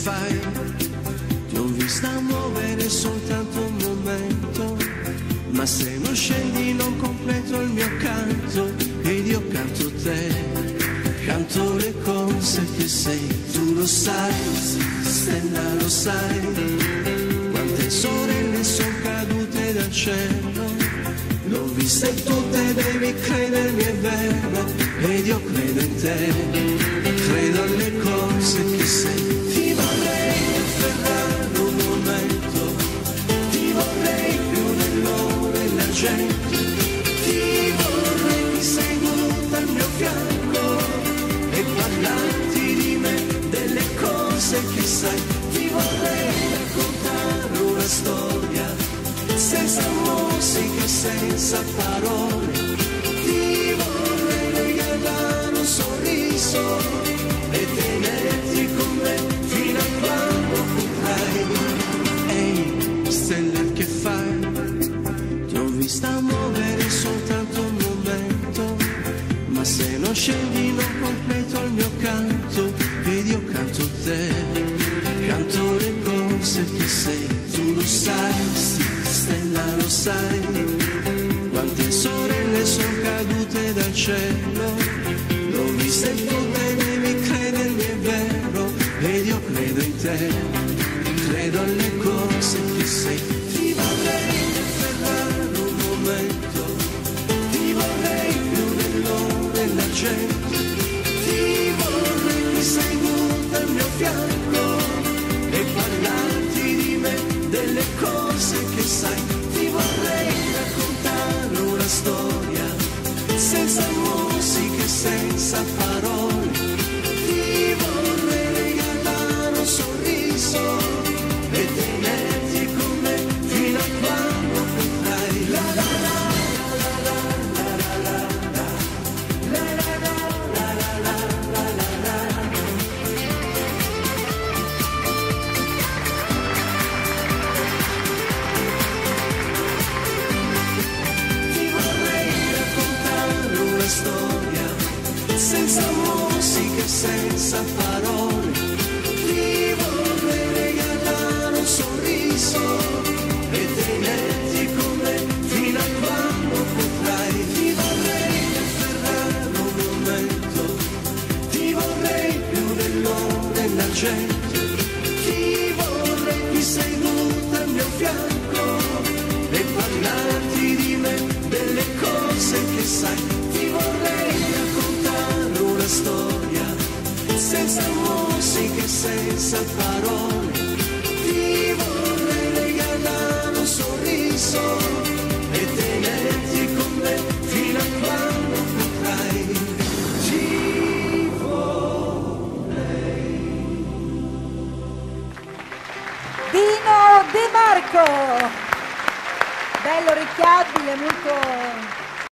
fai? Ti ho vista muovere soltanto un momento, ma se non scendi non completo il mio canto, ed io canto te, canto le cose che sei. Tu lo sai, stella lo sai, quante sorelle sono cadute dal cielo, l'ho vista e tutte, devi credermi, è vero, ed io credo in te, credo alle cose che sei. Ti vorrei afferrare un momento, ti vorrei più dell'oro e l'argento, ti vorrei seduta al mio fianco e parlarti di me, delle cose che sai. Ti vorrei raccontare una storia senza musica, senza parole, ti vorrei regalare un sorriso e tenerti con me fino a quando potrai. Ehi, stella, che fai? Ti ho vista muovere soltanto un momento, ma se non scendi non completo il mio canto, ed io canto te, canto le cose che sei. Tu lo sai, sì, stella lo sai, quante sorelle sono cadute dal cielo, l'ho vista e tutte, devi credermi, è vero, ed io credo in te, credo alle cose che sei. Ti vorrei afferrare un momento, ti vorrei più dell'oro e l'argento, ti vorrei seduta al mio fianco e parlarti di me, delle cose che sai. Ti vorrei raccontare una storia senza musica, senza parole, ti vorrei regalare un sorriso e tenerti con me fino a quando potrai. La la la la la la la la la la la la la. Ti vorrei raccontare una storia senza musica, senza parole, ti vorrei regalare un sorriso e tenerti con me fino a quando potrai. Ti vorrei afferrare un momento, ti vorrei più dell'oro e l'argento, ti vorrei qui seduta al mio fianco e parlarti di me, delle cose che sai. Ti vorrei raccontare una storia senza musica, senza parole, ti vorrei regalare un sorriso e tenerti con me fino a quando potrai. Ti vorrei. Dino De Marco, bello, orecchiabile, molto